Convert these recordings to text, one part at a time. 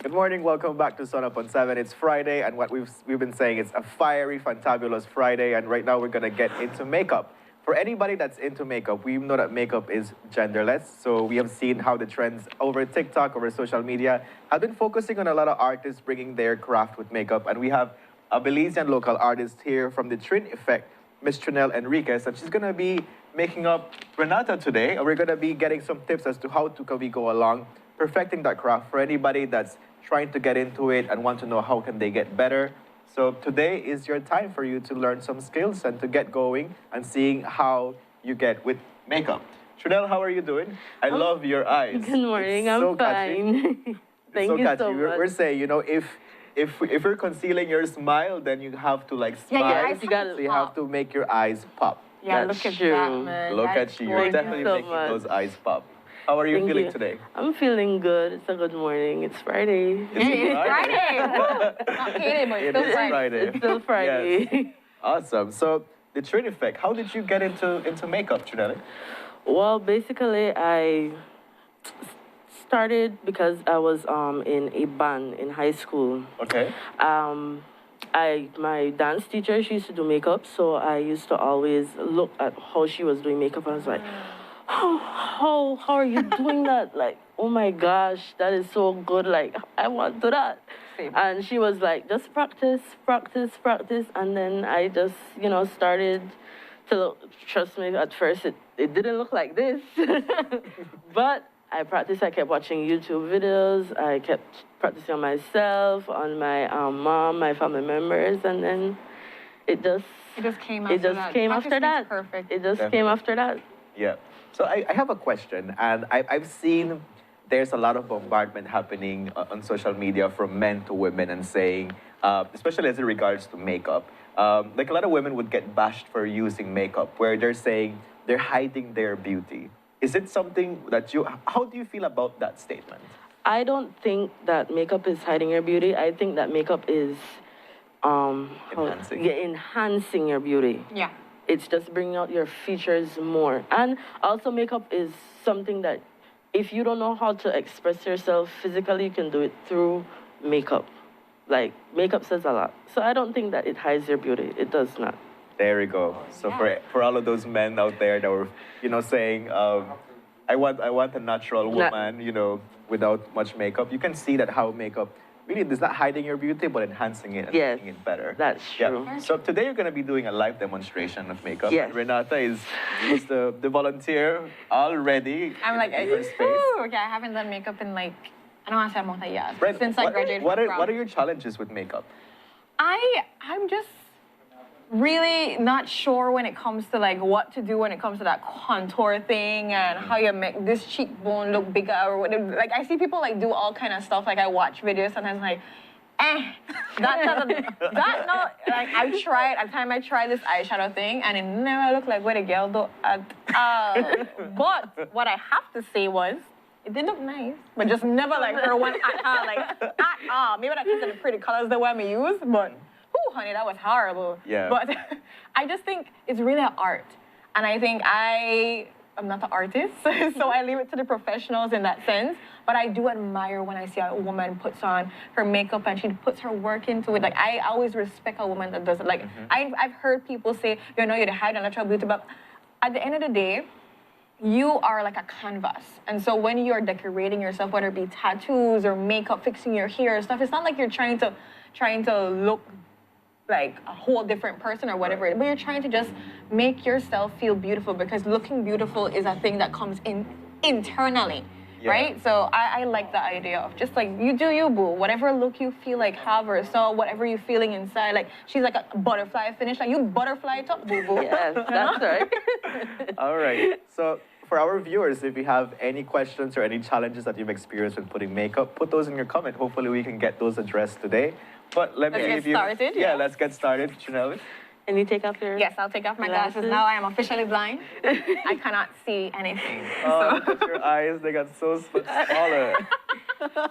Good morning, welcome back to Sun Up on 7. It's Friday, and what we've been saying, it's a fiery, fantabulous Friday, and right now we're gonna get into makeup. For anybody that's into makeup, we know that makeup is genderless, so we have seen how the trends over TikTok, over social media, have been focusing on a lot of artists bringing their craft with makeup, and we have a Belizean local artist here from the Trin Effect, Miss Trinellie Enriquez, and she's gonna be making up Renata today, and we're gonna be getting some tips as to how to we go along perfecting that craft for anybody that's trying to get into it and want to know how can they get better. So today is your time for you to learn some skills and to get going and seeing how you get with makeup. Trinelle, how are you doing? I love your eyes. Good morning, it's so I'm fine. Thank you so much. We're saying, you know, if you're concealing your smile, then you have to like smile. Yeah, your eyes so you have to make your eyes pop. Yeah, That's look at true. that, man. Look That's at you. You're Thank you definitely so making much. those eyes pop. How are you Thank feeling you. today? I'm feeling good. It's a good morning. It's Friday. It's Friday. Not payday, but It it's is still Friday. Friday. It's still Friday. Yes. Awesome. So the Trin Effect, how did you get into makeup, Trinellie? Well, basically, I started because I was in a band in high school. Okay. My dance teacher, she used to do makeup, so I used to always look at how she was doing makeup. I was like, how are you doing that? Like, oh my gosh, that is so good. Like, I want to do that. Same. And she was like, just practice. And then I just, started to look. Trust me, at first it didn't look like this. But I practiced. I kept watching YouTube videos. I kept practicing on myself, on my mom, my family members, and then it just came after that. came after that. Perfect. It just Definitely. came after that. Yeah. So I have a question, and I've seen there's a lot of bombardment happening on social media from men to women and saying, especially as it regards to makeup, like a lot of women would get bashed for using makeup, where they're saying they're hiding their beauty. Is it something that how do you feel about that statement? I don't think that makeup is hiding your beauty. I think that makeup is Enhancing. enhancing your beauty. Yeah. It's just bringing out your features more. And also makeup is something that if you don't know how to express yourself physically, you can do it through makeup. Like, makeup says a lot. So I don't think that it hides your beauty. It does not. There we go. So for all of those men out there that were, saying, I want a natural woman, without much makeup, you can see that how makeup really is not hiding your beauty, but enhancing it and making it better. That's true. Yeah. So today you're going to be doing a live demonstration of makeup. Yes. And Renata is the volunteer already. I'm like, in her space. ooh, okay, I haven't done makeup in like, I don't want to say a month, years, but since I graduated what from are your challenges with makeup? I'm just really not sure when it comes to like what to do when it comes to that contour thing and how you make this cheekbone look bigger or whatever. Like I see people like do all kind of stuff. Like I watch videos sometimes like, that no. Like I tried. At the time I tried this eyeshadow thing and it never looked like what a girl do at all. But what I have to say was, it did look nice, but just never like her one at all. Like at all. Maybe that's just the pretty colors the way I use, but. Oh, honey, that was horrible. Yeah. But I just think it's really an art. And I think I'm not an artist, so I leave it to the professionals in that sense. But I do admire when I see a woman puts on her makeup and she puts her work into it. Like, I always respect a woman that does it. Like, I've heard people say, you're the hide and natural beauty, but at the end of the day, you are like a canvas. And so when you're decorating yourself, whether it be tattoos or makeup, fixing your hair and stuff, it's not like you're trying to look like a whole different person or whatever, but you're trying to just make yourself feel beautiful because looking beautiful is a thing that comes in internally, right? So I like the idea of just like, you do you, boo. Whatever look you feel like have or so, whatever you're feeling inside, like she's like a butterfly finish, like you butterfly it up, boo boo. Yes, that's right. All right. So for our viewers, if you have any questions or any challenges that you've experienced with putting makeup, put those in your comment. Hopefully we can get those addressed today. But let's get started. Yeah, let's get started, Trinellie. Can you take off your Yes, I'll take off my glasses. Now I am officially blind. I cannot see anything. Oh, look at your eyes, they got so smaller.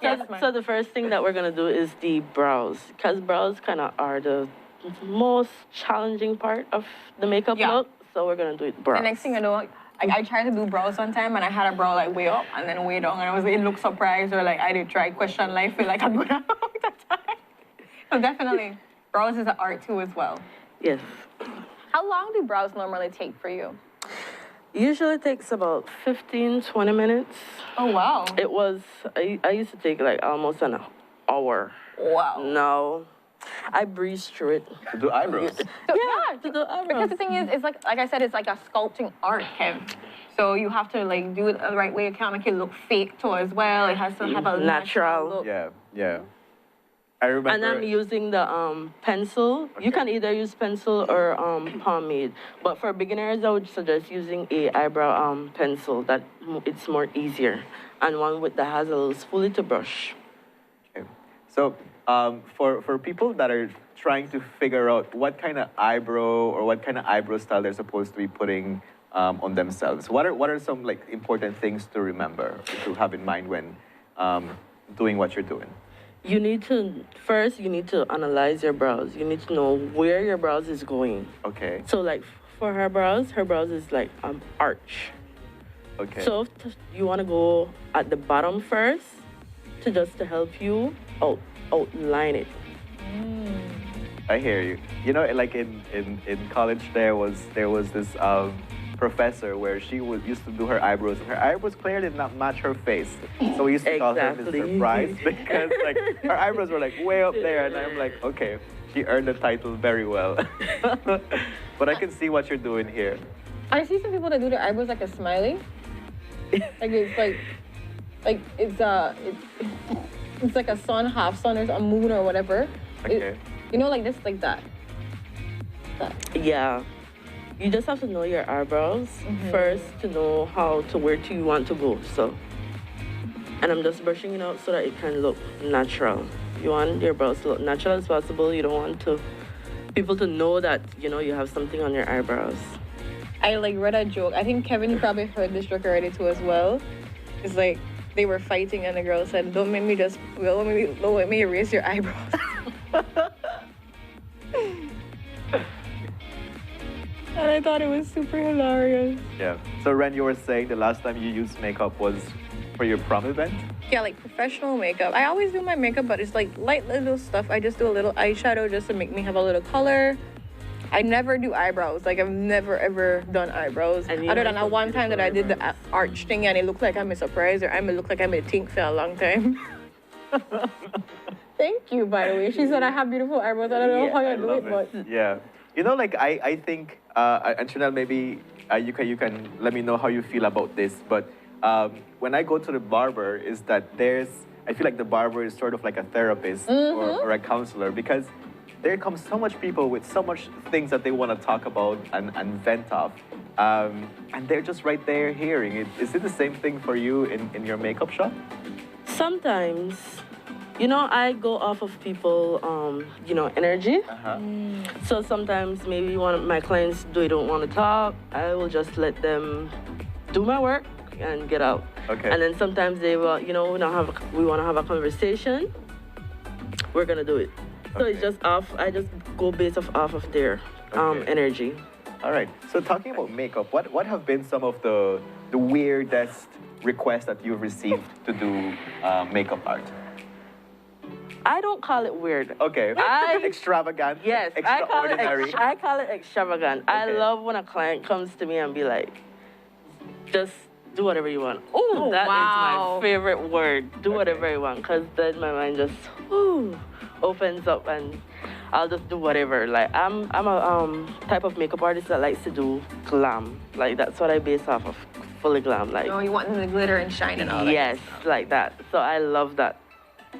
Yes, ma'am. So the first thing that we're going to do is the brows, because brows kind of are the most challenging part of the makeup look. So we're going to do it brows. The next thing I know, Like I tried to do brows one time and I had a brow like way up and then way down and it looked surprised or like I did try question life feel like I'm good at that time. So definitely, brows is an art too as well. Yes. How long do brows normally take for you? Usually takes about 15, 20 minutes. Oh wow. It was, I used to take like almost an hour. Wow. No, I breezed through it. To do eyebrows. So, yeah, to do eyebrows. because the thing is, it's like I said, it's like a sculpting art, Kev. So you have to like do it the right way. It can't make it look fake too as well. It has to have a natural look. Yeah, yeah. I remember. And I'm using the pencil. You can either use pencil or pomade. But for beginners, I would suggest using a eyebrow pencil. That it's more easier. And one that has a little spoolie to brush. Okay. So for people that are trying to figure out what kind of eyebrow or what kind of eyebrow style they're supposed to be putting on themselves, what are some like important things to remember, to have in mind when doing what you're doing? You need to analyze your brows. You need to know where your brows is going. Okay. So like for her brows is like arch. Okay. So you want to go at the bottom first to help you outline it. I hear you. You know, like in college, there was this professor where she used to do her eyebrows. Her eyebrows clearly did not match her face, so we used to call her Exactly. Mr. Price because like her eyebrows were like way up there, and I'm like, okay, she earned the title very well. But I can see what you're doing here. I see some people that do their eyebrows like a smiley. Like it's it's like a sun, half sun, or a moon or whatever. Okay. You know, like this, like that. Yeah. You just have to know your eyebrows first to know where you want to go. So, and I'm just brushing it out so that it can look natural. You want your brows to look natural as possible. You don't want people to know that, you know, you have something on your eyebrows. I like read a joke. I think Kevin, you probably heard this joke already too as well. It's like they were fighting and the girl said, don't make me erase your eyebrows. And I thought it was super hilarious. Yeah. So Ren, you were saying the last time you used makeup was for your prom event? Yeah, like professional makeup. I always do my makeup, but it's like light little stuff. I just do a little eyeshadow just to make me have a little color. I never do eyebrows. Like I've never ever done eyebrows. Other than that one time that I did the arch thing and it looked like I'm a surprise or I may look like I'm a think for a long time. Thank you, by the way. She said I have beautiful eyebrows. I don't know how you do it, but yeah. You know, like I think, and Trinelle, maybe you can let me know how you feel about this. But when I go to the barber, is that I feel like the barber is sort of like a therapist or a counselor, because there comes so much people with so much things that they want to talk about and vent off. And they're just right there hearing it. Is it the same thing for you in your makeup shop? Sometimes, you know, I go off of people, energy. So sometimes maybe one of my clients, they don't want to talk. I will just let them do my work and get out. Okay. And then sometimes they will, we want to have a conversation. We're going to do it. So it's just I just go based off of their energy. All right. So talking about makeup, what have been some of the weirdest requests that you've received to do makeup art? I don't call it weird. Okay. Extravagant. Yes, extraordinary. I call it extravagant. Okay. I love when a client comes to me and be like, just do whatever you want. Oh, that is my favorite word. Do whatever you want, because then my mind just opens up and I'll just do whatever. Like I'm a type of makeup artist that likes to do glam. Like that's what I base off of, fully glam. Like you want them to glitter and shine and all that. Yes, like that. So I love that.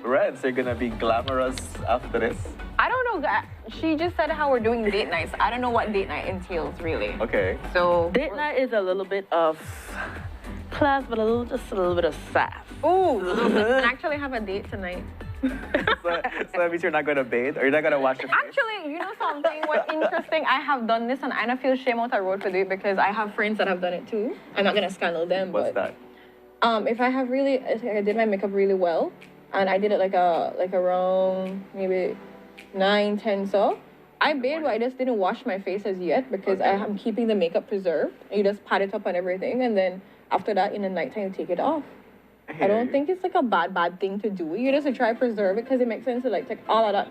Red, so you're gonna be glamorous after this? I don't know. She just said how we're doing date nights. I don't know what date night entails really. Okay. So date night is a little bit of class, but just a little bit of sass. Ooh, I actually have a date tonight. so that means you're not gonna bathe, or you're not gonna wash your face? Actually, you know something? What's interesting? I have done this, and I don't feel shame out the road for it because I have friends that have done it too. I'm not gonna scandal them. What's that? If I did my makeup really well, and I did it like around maybe 9, 10 so, I bathed, but I just didn't wash my face as yet because I'm keeping the makeup preserved. And you just pat it up on everything, and then after that, in the nighttime, you take it off. I don't think it's like a bad thing to do. You just try to preserve it because it makes sense to like take all of that.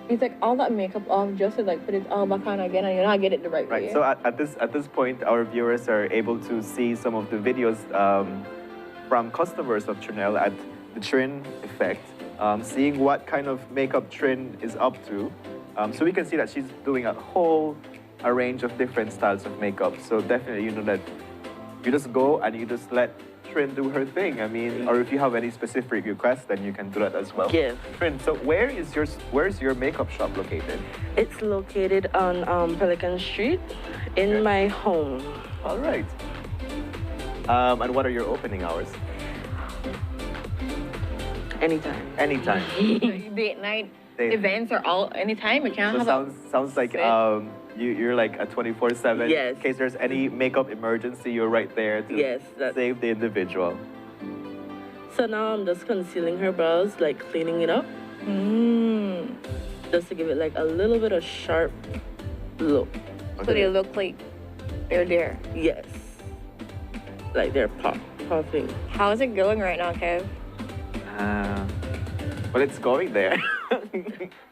You take all that makeup off just to like put it all back on again, and you not get it the right way. Right. So at this point, our viewers are able to see some of the videos from customers of Trinellie at the Trin Effect, seeing what kind of makeup Trin is up to. So we can see that she's doing a range of different styles of makeup. So definitely, you know that you just go and you just let Trin do her thing. I mean, or if you have any specific requests, then you can do that as well. Yeah. Trin, so where's your makeup shop located? It's located on Pelican Street in my home. All right. And what are your opening hours? Anytime. Anytime. Date night events are all anytime. You can't So have sounds like you're like a 24/7. Yes. In case there's any makeup emergency, you're right there to save the individual. So now I'm just concealing her brows, like cleaning it up. Just to give it like a little bit of sharp look. So they look like they're there. Yes. Like they're puffing. How's it going right now, Kev? Well, it's going there.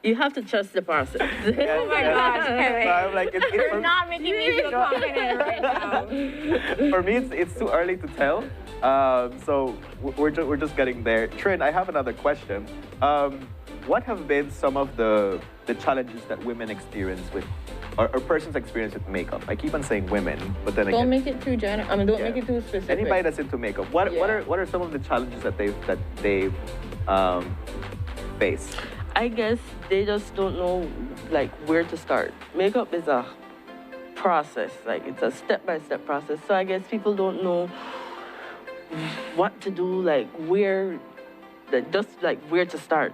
You have to trust the process. Oh my gosh, Kevin. So I'm like, You're not making me feel confident right now. For me, it's too early to tell. So we're just getting there. Trin, I have another question. What have been some of the challenges that women experience with, or persons experience with makeup? I keep on saying women, but then Don't make it too general. I mean, don't make it too specific. Anybody that's into makeup, what are some of the challenges that they've faced? I guess they just don't know like where to start. Makeup is a process, like it's a step-by-step process. So I guess people don't know what to do, like where to start.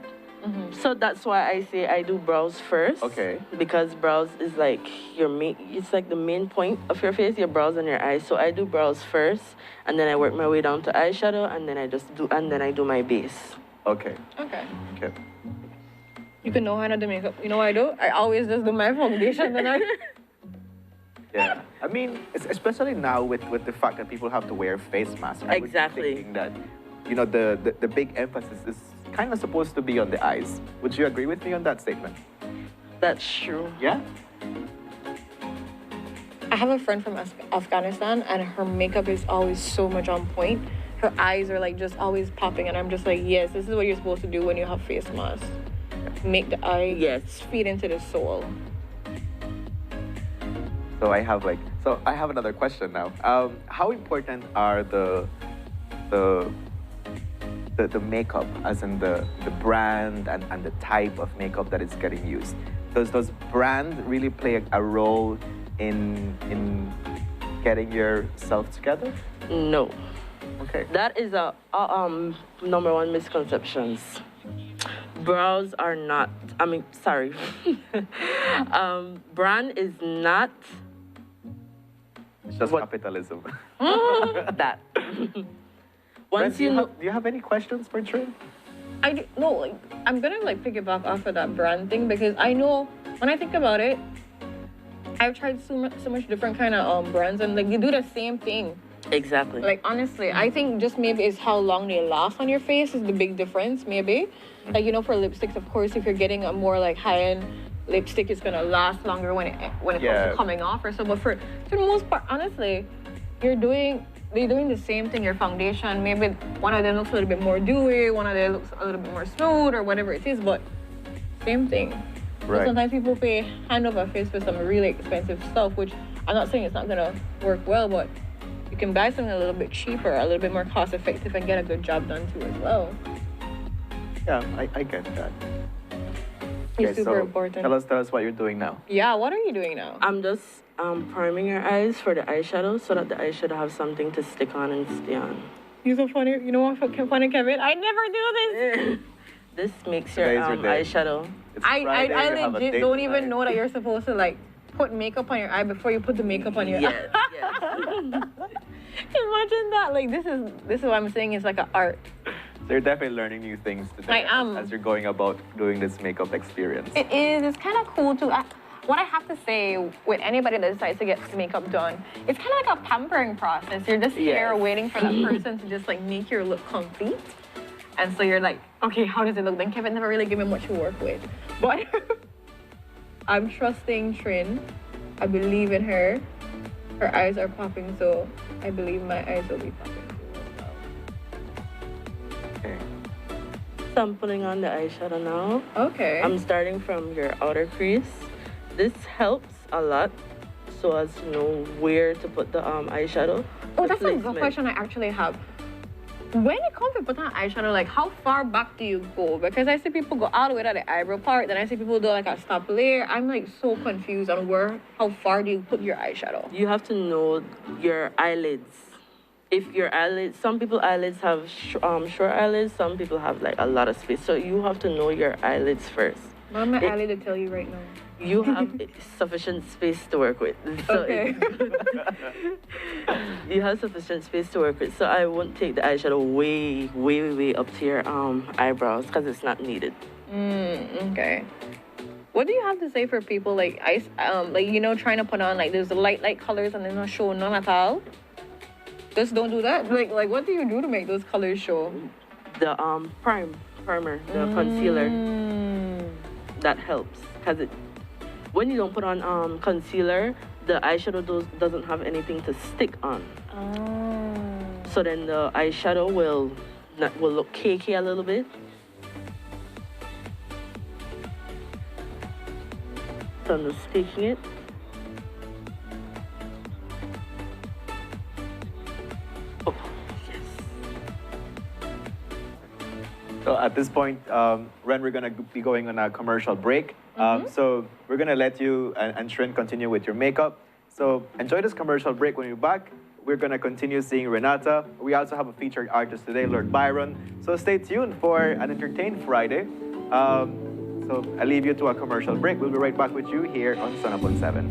So that's why I say I do brows first. Okay. Because brows is like it's like the main point of your face, your brows and your eyes. So I do brows first, and then I work my way down to eyeshadow, and then I do my base. Okay. Okay. Okay. You can know how to do makeup. You know what I do? I always just do my foundation, then I... Yeah. I mean, especially now with the fact that people have to wear face masks. I would be thinking that, you know, the big emphasis is kind of supposed to be on the eyes. Would you agree with me on that statement? That's true. Yeah? I have a friend from Afghanistan, and her makeup is always so much on point. Her eyes are like just always popping, and I'm just like, yes, this is what you're supposed to do when you have face masks. Make the eye feed into the soul. So I have another question now. How important are the makeup, as in the brand and the type of makeup that is getting used? Does brand really play a role in getting yourself together? No. Okay. That is a number one misconceptions. Brows are not, brand is not... It's just capitalism. that. Once do you have any questions for Trin? I'm gonna like piggyback off of that brand thing, because I know when I think about it, I've tried so much different kind of brands, and like they do the same thing. Exactly. Like honestly, I think just maybe it's how long they last on your face is the big difference. Maybe, like you know, for lipsticks, of course, if you're getting a more like high-end lipstick, it's gonna last longer when it comes to coming off or so. But for the most part, honestly, they're doing the same thing. Your foundation, maybe one of them looks a little bit more dewy, one of them looks a little bit more smooth, or whatever it is, but same thing. Right. But sometimes people pay hand over face for some really expensive stuff, which I'm not saying it's not gonna work well, but you can buy something a little bit cheaper, a little bit more cost effective, and get a good job done too as well. Yeah, I get that. It's super important. Tell us what you're doing now. Yeah, what are you doing now? I'm just priming your eyes for the eyeshadow so that the eyeshadow have something to stick on and stay on. You're so funny. You know what, funny, Kevin? I never do this. This makes your eyeshadow. I legit don't even know that you're supposed to like put makeup on your eye before you put the makeup on your eye. Yes. Imagine that. Like this is what I'm saying is like an art. They're definitely learning new things today as you're going about doing this makeup experience. It is. It's kind of cool too. What I have to say with anybody that decides to get makeup done, it's kind of like a pampering process. You're just here waiting for that person to just like make your look complete. And so you're like, okay, how does it look? Then Kevin never really gave me much to work with. But I'm trusting Trin. I believe in her. Her eyes are popping, so I believe my eyes will be popping too as well. Okay. So I'm putting on the eyeshadow now. Okay. I'm starting from your outer crease. This helps a lot so as to know where to put the eyeshadow. Oh, that's a good question I actually have. When it comes to putting on eyeshadow, like how far back do you go? Because I see people go all the way to the eyebrow part, then I see people do like a top layer. I'm like so confused on how far do you put your eyeshadow? You have to know your eyelids. If your eyelids, some people eyelids have short eyelids, some people have like a lot of space. So you have to know your eyelids first. Mom, my eyelid to tell you right now. You have sufficient space to work with. So Okay. You have sufficient space to work with. So I won't take the eyeshadow way up to your eyebrows because it's not needed. Okay. What do you have to say for people like trying to put on like those light colors and they're not showing none at all? Just don't do that. Like what do you do to make those colors show? The primer, the concealer. That helps because when you don't put on concealer, the eyeshadow doesn't have anything to stick on. Oh. So then the eyeshadow will look cakey a little bit. So I'm just taking it. Oh, yes. So at this point, Ren, we're going to be going on a commercial break. So we're going to let you and Trin continue with your makeup. So enjoy this commercial break. When you're back, we're going to continue seeing Renata. We also have a featured artist today, Lord Byron. So stay tuned for an entertained Friday. So I leave you to a commercial break. We'll be right back with you here on Sun Up on 7.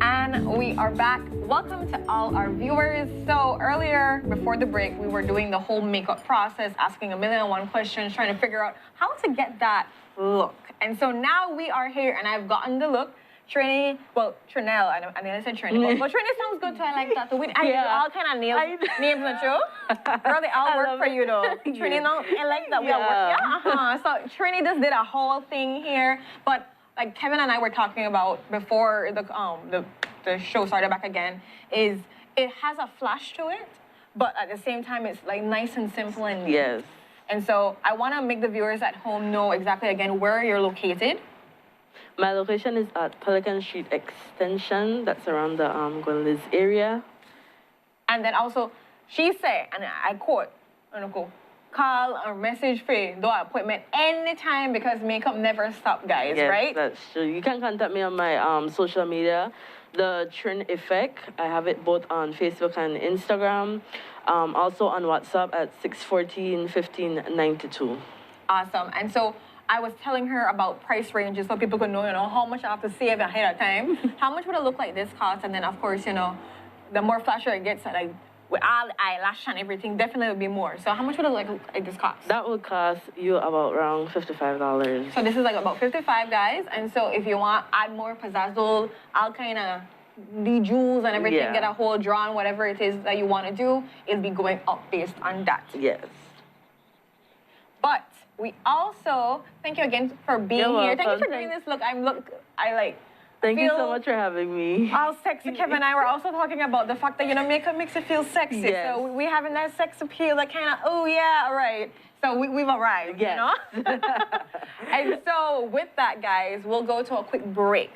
And we are back. Welcome to all our viewers. So earlier, before the break, we were doing the whole makeup process, asking 1,000,001 questions, trying to figure out how to get that look. And so now we are here, and I've gotten the look. Trinellie, I mean, I said Trinellie, but Trinellie sounds good, so I like that. So we all kind of names, don't you? Girl, they all work for you, though. Trinellie, no, I like that. So Trinellie just did a whole thing here, but like Kevin and I were talking about before the show started back again, is it has a flash to it, but at the same time, it's like nice and simple and neat. Yes. And so I want to make the viewers at home know exactly, again, where you're located. My location is at Pelican Street Extension. That's around the Gwynlis area. And then also, she said, and I quote, call or message for do an appointment anytime because makeup never stops, guys, yes, right? That's true. You can contact me on my social media, the Trin Effect. I have it both on Facebook and Instagram. Also on WhatsApp at 614-1592. Awesome. And so I was telling her about price ranges so people could know, how much I have to save ahead of time. How much would a look like this cost? And then, of course, the more flashier it gets, like with all the eyelash and everything, definitely would be more. So how much would it like this cost? That would cost you about around $55. So this is like about $55, guys. And so if you want add more pizzazzle, all kind of the jewels and everything, get a whole drawn, whatever it is that you want to do, it'll be going up based on that. Yes. But we also, thank you again for being You're here. welcome. Thank you for doing this look. Thank you so much for having me. All sexy. Kevin and I were also talking about the fact that, makeup makes it feel sexy. Yes. So we having that sex appeal, that kind of, oh yeah, all right. So we've arrived, yes. And so with that, guys, we'll go to a quick break.